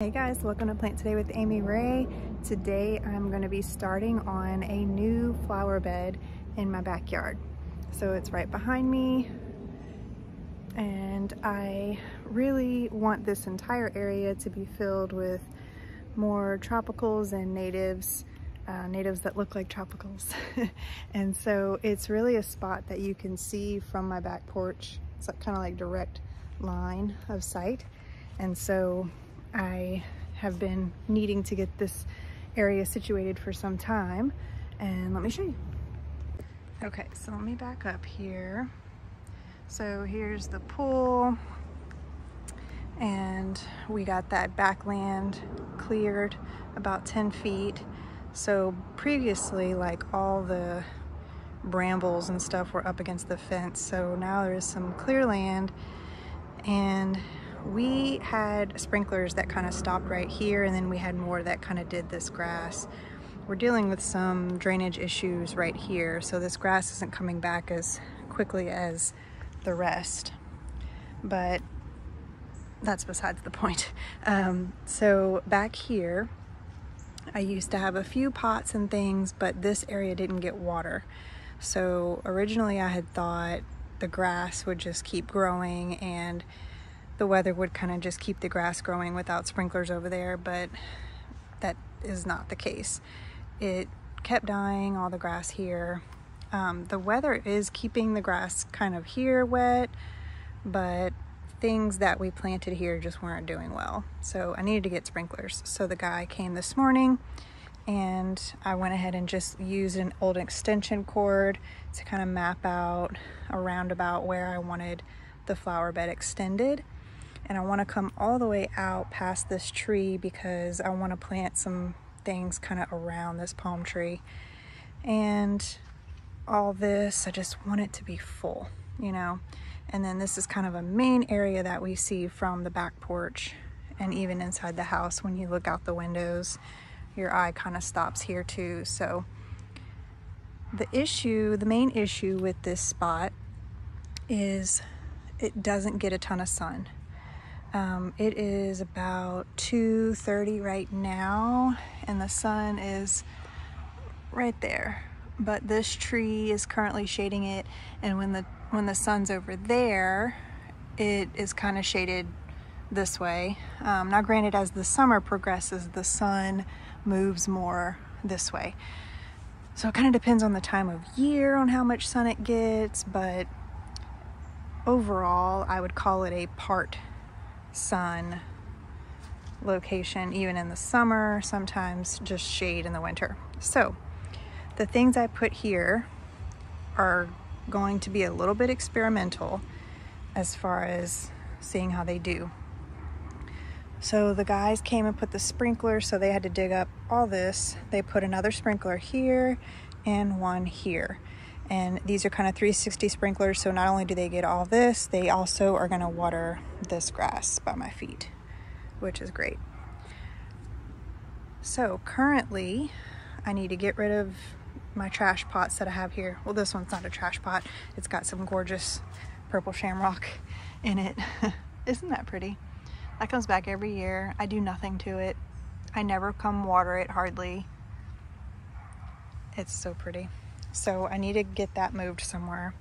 Hey guys, welcome to Plant Today with Amy Ray. Today I'm going to be starting on a new flower bed in my backyard. So it's right behind me and I really want this entire area to be filled with more tropicals and natives that look like tropicals. And so it's really a spot that you can see from my back porch. It's kind of like direct line of sight. And so I have been needing to get this area situated for some time, and let me show you. Okay, so let me back up here. So here's the pool, and we got that backland cleared about 10 feet. So previously, like, all the brambles and stuff were up against the fence, so now there's some clear land, and we had sprinklers that kind of stopped right here, and then we had more that kind of did this grass. We're dealing with some drainage issues right here, so this grass isn't coming back as quickly as the rest, but that's besides the point. So back here, I used to have a few pots and things, but this area didn't get water. So originally I had thought the grass would just keep growing and the weather would kind of just keep the grass growing without sprinklers over there, but that is not the case. It kept dying, all the grass here. The weather is keeping the grass kind of here wet, but things that we planted here just weren't doing well. So I needed to get sprinklers. So the guy came this morning and I went ahead and just used an old extension cord to kind of map out a roundabout where I wanted the flower bed extended. And I want to come all the way out past this tree because I want to plant some things kind of around this palm tree. And all this, I just want it to be full, you know. And then this is kind of a main area that we see from the back porch, and even inside the house when you look out the windows, your eye kind of stops here too. So the main issue with this spot is it doesn't get a ton of sun. It is about 2:30 right now and the sun is right there, but this tree is currently shading it, and when the sun's over there, it is kind of shaded this way. Now granted, as the summer progresses, the sun moves more this way, so it kind of depends on the time of year on how much sun it gets, but overall I would call it a part sun location, even in the summer, sometimes just shade in the winter. So the things I put here are going to be a little bit experimental as far as seeing how they do. So the guys came and put the sprinkler, so they had to dig up all this. They put another sprinkler here and one here. And these are kind of 360 sprinklers, so not only do they get all this, they also are going to water this grass by my feet, which is great. So currently, I need to get rid of my trash pots that I have here. Well, this one's not a trash pot. It's got some gorgeous purple shamrock in it. Isn't that pretty? That comes back every year. I do nothing to it. I never come water it hardly. It's so pretty. So I need to get that moved somewhere.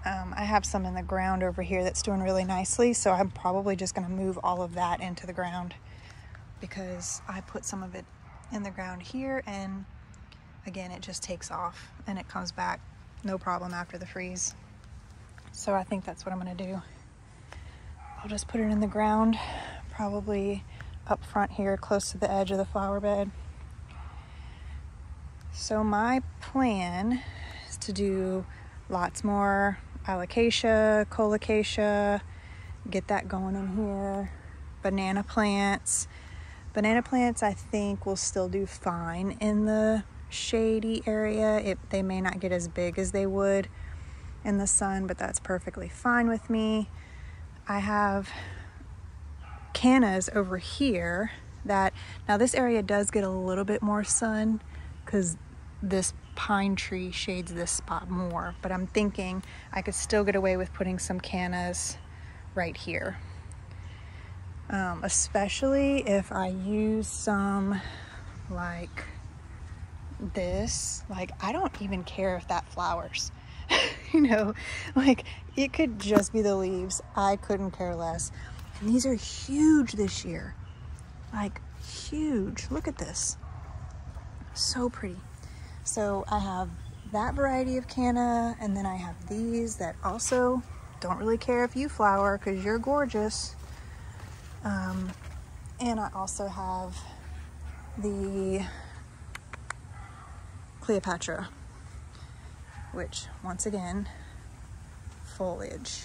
I have some in the ground over here that's doing really nicely, so I'm probably just going to move all of that into the ground because I put some of it in the ground here, and again, it just takes off and it comes back no problem after the freeze. So I think that's what I'm going to do. I'll just put it in the ground, probably up front here close to the edge of the flower bed. So my plan is to do lots more alocasia, colocasia, get that going in here. Banana plants. Banana plants I think will still do fine in the shady area. They may not get as big as they would in the sun, but that's perfectly fine with me. I have cannas over here that, now this area does get a little bit more sun because this pine tree shades this spot more, but I'm thinking I could still get away with putting some cannas right here. especially if I use some like this. Like, I don't even care if that flowers. You know, like, it could just be the leaves. I couldn't care less. And these are huge this year. Like, huge. Look at this. So pretty. So I have that variety of canna, and then I have these that also don't really care if you flower because you're gorgeous. And I also have the Cleopatra, which, once again, foliage.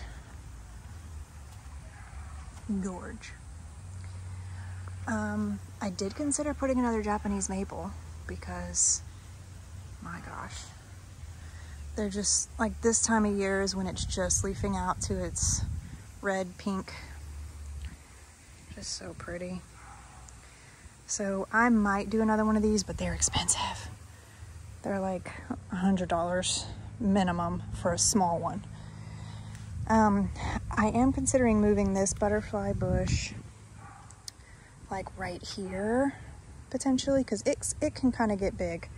Gorge. I did consider putting another Japanese maple because, my gosh, they're just, like, this time of year is when it's just leafing out to its red, pink. Just so pretty. So I might do another one of these, but they're expensive. They're like $100 minimum for a small one. I am considering moving this butterfly bush like right here potentially, because it can kind of get big.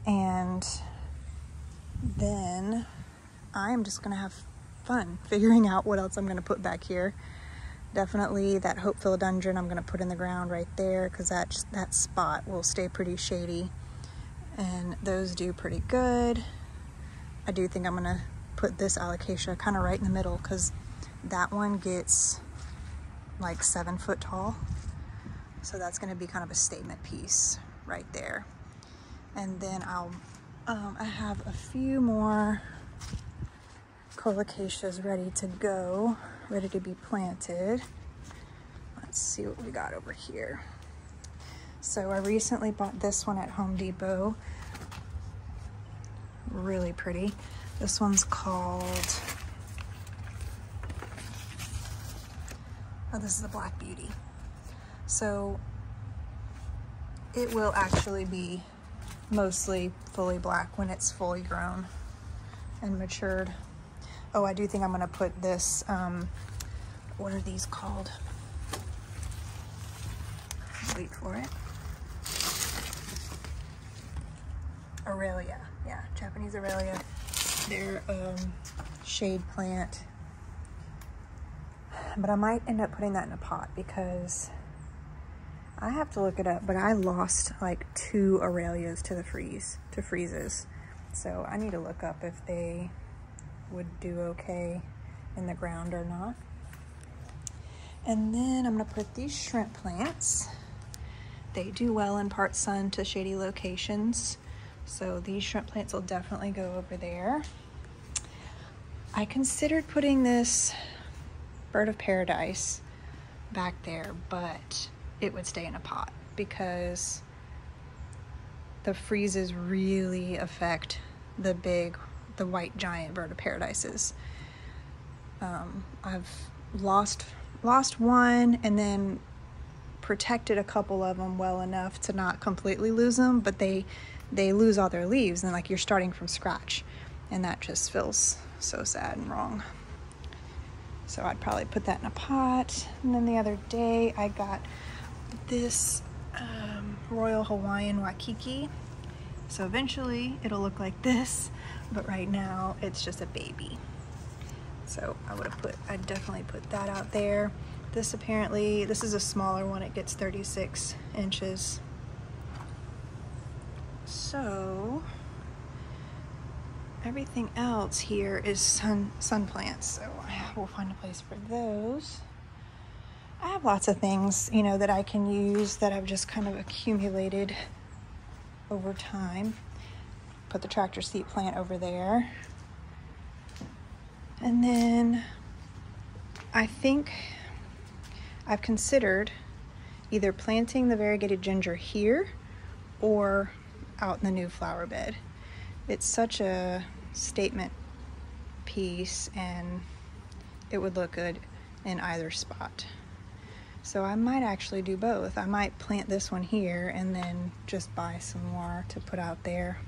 And then I'm just gonna have fun figuring out what else I'm gonna put back here. Definitely that Hope Philodendron I'm gonna put in the ground right there, because that spot will stay pretty shady, and those do pretty good. I do think I'm gonna put this alocasia kind of right in the middle, because that one gets like 7 foot tall. So that's gonna be kind of a statement piece right there. And then I have a few more colocaceas ready to go, ready to be planted. Let's see what we got over here. So I recently bought this one at Home Depot. Really pretty. This one's called, oh, this is the Black Beauty. So it will actually be mostly fully black when it's fully grown and matured. Oh, I do think I'm gonna put this, what are these called? Wait for it. Aurelia, yeah, Japanese Aurelia. They're shade plant. But I might end up putting that in a pot because I have to look it up, but I lost like 2 Aurelias to freezes. So I need to look up if they would do okay in the ground or not. And then I'm gonna put these shrimp plants. They do well in part sun to shady locations. So these shrimp plants will definitely go over there. I considered putting this bird of paradise back there, but it would stay in a pot because the freezes really affect the white giant bird of paradises. I've lost one and then protected a couple of them well enough to not completely lose them, but they lose all their leaves and like you're starting from scratch, and that just feels so sad and wrong. So I'd probably put that in a pot. And then the other day I got this Royal Hawaiian Waikiki. So eventually it'll look like this, but right now it's just a baby. So I'd definitely put that out there. This is a smaller one. It gets 36 inches. So everything else here is sun plants. So I will find a place for those. I have lots of things, you know, that I can use that I've just kind of accumulated over time. Put the tractor seat plant over there. And then I think I've considered either planting the variegated ginger here or out in the new flower bed. It's such a statement piece and it would look good in either spot. So I might actually do both. I might plant this one here and then just buy some more to put out there.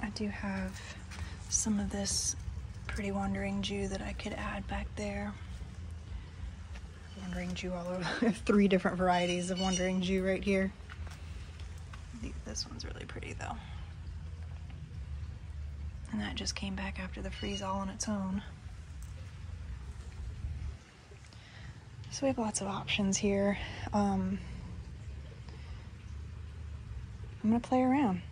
I do have some of this pretty wandering Jew that I could add back there. Wandering Jew all over. 3 different varieties of wandering Jew right here. This one's really pretty though. And that just came back after the freeze all on its own. So we have lots of options here. I'm gonna play around.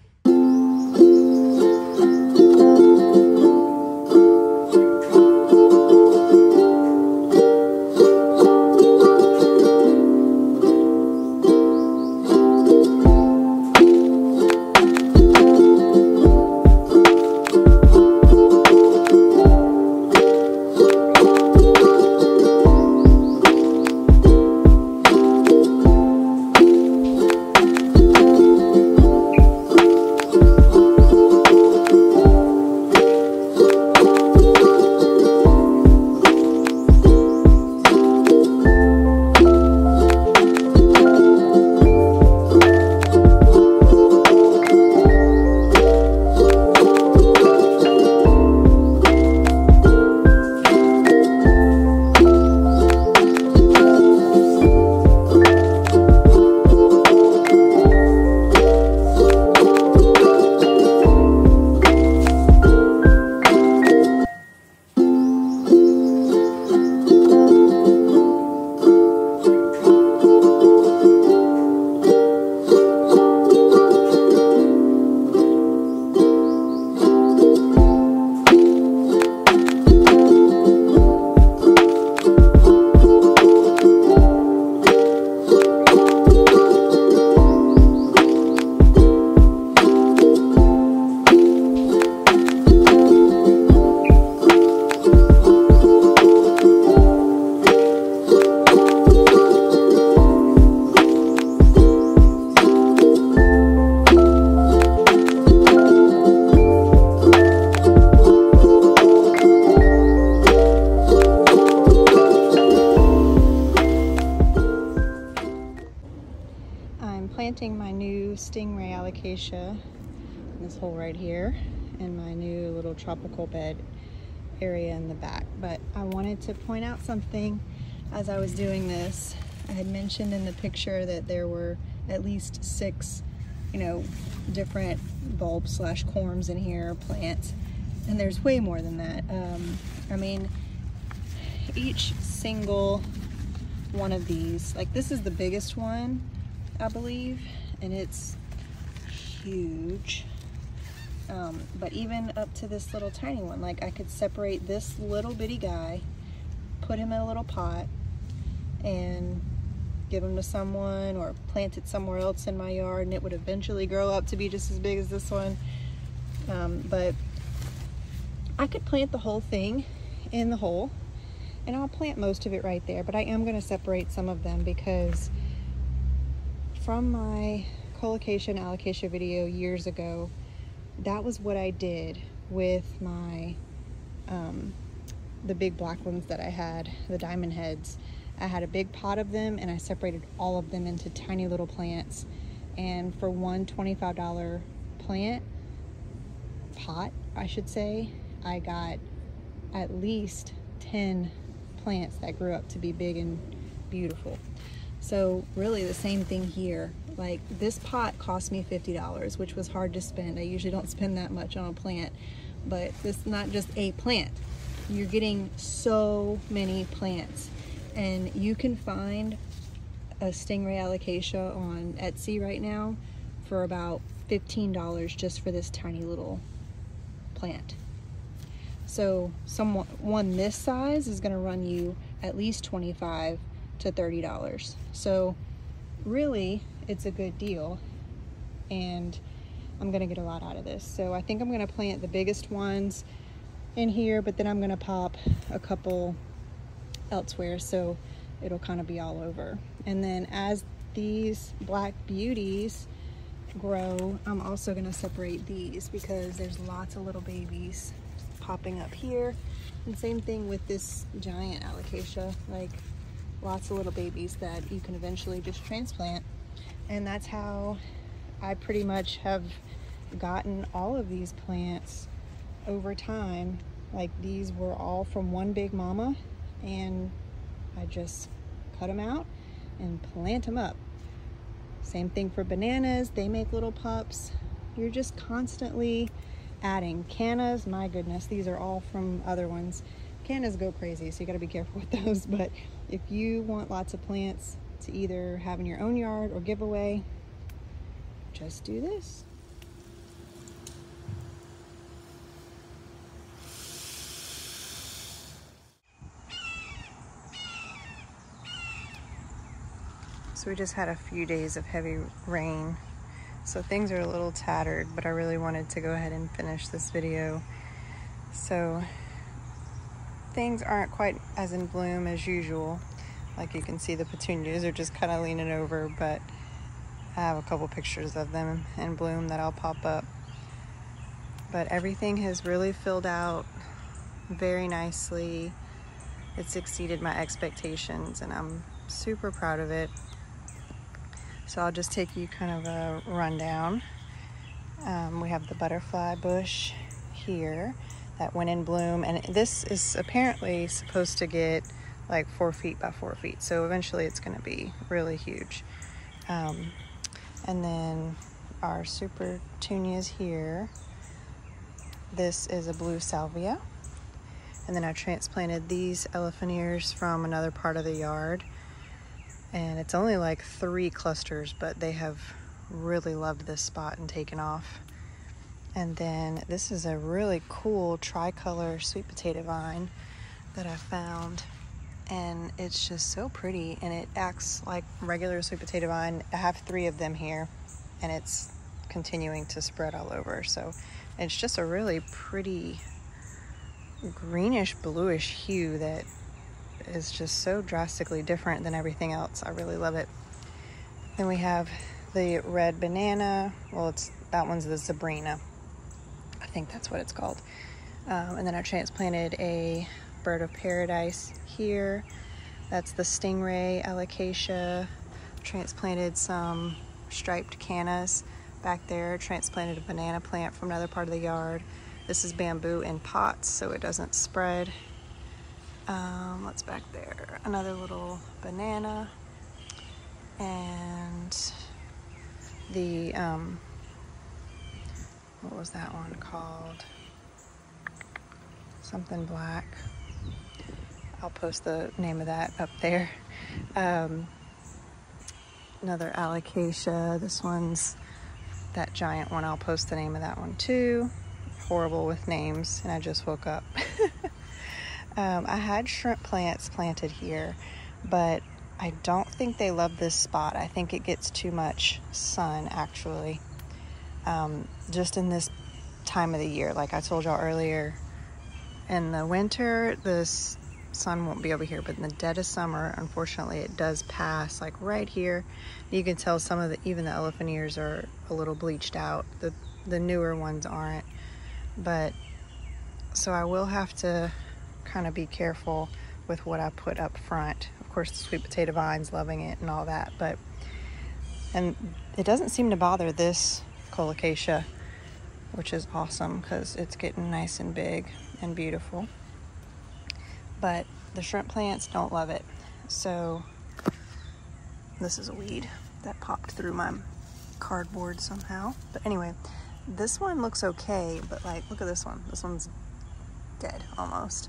Planting my new Stingray Alocasia in this hole right here and my new little tropical bed area in the back. But I wanted to point out something as I was doing this. I had mentioned in the picture that there were at least 6, different bulbs slash corms in here, plants, and there's way more than that. I mean, each single one of these, like this is the biggest one, I believe, and it's huge. But even up to this little tiny one, like I could separate this little bitty guy, put him in a little pot, and give him to someone or plant it somewhere else in my yard, and it would eventually grow up to be just as big as this one. But I could plant the whole thing in the hole, and I'll plant most of it right there, but I am going to separate some of them because from my colocation alocasia video years ago, that was what I did with my the big black ones that I had, the diamond heads. I had a big pot of them and I separated all of them into tiny little plants, and for one $25 pot, I should say, I got at least 10 plants that grew up to be big and beautiful. So really the same thing here. Like this pot cost me $50, which was hard to spend. I usually don't spend that much on a plant, but this is not just a plant. You're getting so many plants, and you can find a Stingray Alocasia on Etsy right now for about $15 just for this tiny little plant. So one this size is going to run you at least $25 to $30. So really it's a good deal, and I'm gonna get a lot out of this. So I think I'm gonna plant the biggest ones in here, but then I'm gonna pop a couple elsewhere so it'll kind of be all over. And then as these black beauties grow, I'm also gonna separate these because there's lots of little babies popping up here. And same thing with this giant alocasia, like lots of little babies that you can eventually just transplant. And that's how I pretty much have gotten all of these plants over time Like these were all from one big mama, and I just cut them out and plant them up. Same thing for bananas, they make little pups. You're just constantly adding. Cannas, my goodness, these are all from other ones. Cannas go crazy, so you gotta be careful with those, but if you want lots of plants to either have in your own yard or give away, just do this. So we just had a few days of heavy rain, so things are a little tattered, but I really wanted to go ahead and finish this video. So things aren't quite as in bloom as usual. Like you can see, the petunias are just kind of leaning over, but I have a couple pictures of them in bloom that I'll pop up. But everything has really filled out very nicely. It's exceeded my expectations and I'm super proud of it. So I'll just take you kind of a rundown. We have the butterfly bush here that went in bloom, and this is apparently supposed to get like 4 feet by 4 feet, so eventually it's going to be really huge. And then our super petunias here. This is a blue salvia, and then I transplanted these elephant ears from another part of the yard, and it's only like 3 clusters, but they have really loved this spot and taken off. And then this is a really cool tricolor sweet potato vine that I found, and it's just so pretty, and it acts like regular sweet potato vine. I have 3 of them here, and it's continuing to spread all over. So it's just a really pretty greenish bluish hue that is just so drastically different than everything else. I really love it. Then we have the red banana. Well, that one's the Zabrina. I think that's what it's called. And then I transplanted a bird of paradise here. That's the stingray alocasia. Transplanted some striped cannas back there. Transplanted a banana plant from another part of the yard. This is bamboo in pots, so it doesn't spread. What's back there? Another little banana. And the, what was that one called? Something black. I'll post the name of that up there. Another alocasia. This one's that giant one. I'll post the name of that one too. Horrible with names, and I just woke up. I had shrimp plants planted here, but I don't think they love this spot. I think it gets too much sun, actually. Just in this time of the year, like I told y'all earlier, in the winter, the sun won't be over here, but in the dead of summer, unfortunately, it does pass, like right here. You can tell some of even the elephant ears are a little bleached out. The newer ones aren't. But, so I will have to kind of be careful with what I put up front. Of course, the sweet potato vine's loving it and all that, and it doesn't seem to bother this colocasia, which is awesome because it's getting nice and big and beautiful. But the shrimp plants don't love it. So this is a weed that popped through my cardboard somehow. But anyway, this one looks okay, but like, look at this one. This one's dead almost.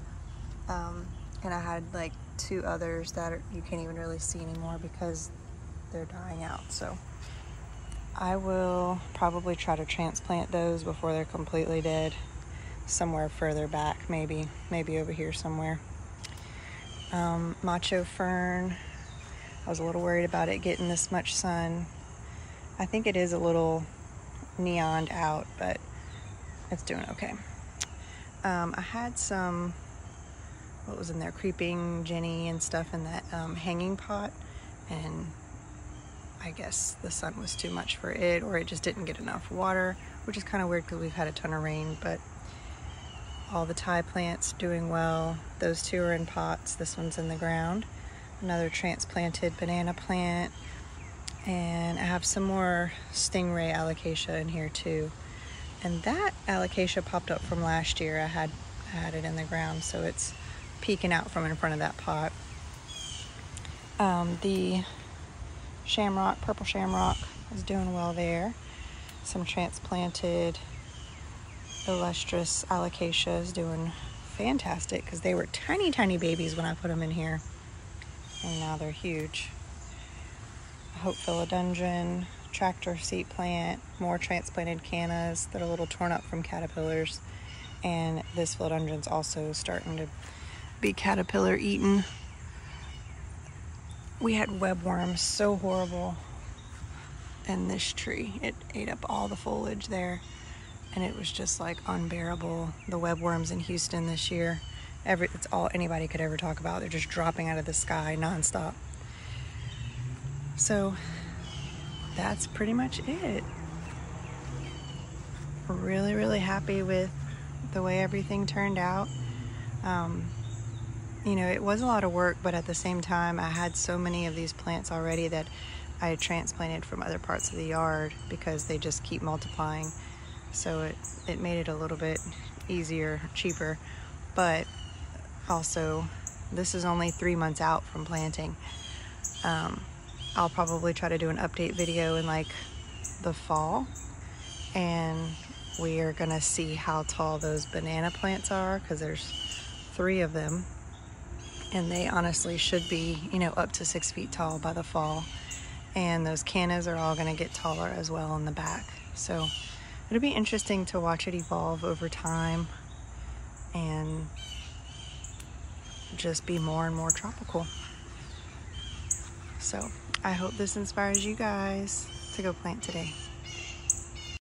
And I had like 2 others that you can't even really see anymore because they're dying out. So I will probably try to transplant those before they're completely dead, somewhere further back, maybe over here somewhere. Macho fern, I was a little worried about it getting this much sun. I think it is a little neoned out, but it's doing okay. I had some, what was in there, creeping Jenny and stuff in that hanging pot, and I guess the sun was too much for it, or it just didn't get enough water, which is kind of weird because we've had a ton of rain. But all the Thai plants doing well. Those 2 are in pots. This one's in the ground. Another transplanted banana plant, and I have some more stingray alocasia in here too. And that alocasia popped up from last year. I I had it in the ground, so it's peeking out from in front of that pot. The shamrock, purple shamrock, is doing well there. Some transplanted illustrious alocasia is doing fantastic because they were tiny, tiny babies when I put them in here, and now they're huge. Hope philodendron, tractor seat plant, more transplanted cannas that are a little torn up from caterpillars, and this philodendron's also starting to be caterpillar eaten. We had webworms, so horrible, in this tree. It ate up all the foliage there, and it was just like unbearable. The webworms in Houston this year, it's all anybody could ever talk about. They're just dropping out of the sky nonstop. So that's pretty much it. Really, really happy with the way everything turned out. You know, it was a lot of work, but at the same time, I had so many of these plants already that I had transplanted from other parts of the yard because they just keep multiplying. So it made it a little bit easier, cheaper, but also this is only 3 months out from planting. I'll probably try to do an update video in like the fall, and we are gonna see how tall those banana plants are, because there's 3 of them, and they honestly should be, you know, up to 6 feet tall by the fall. And those cannas are all gonna get taller as well in the back. So it'll be interesting to watch it evolve over time and just be more and more tropical. So I hope this inspires you guys to go plant today.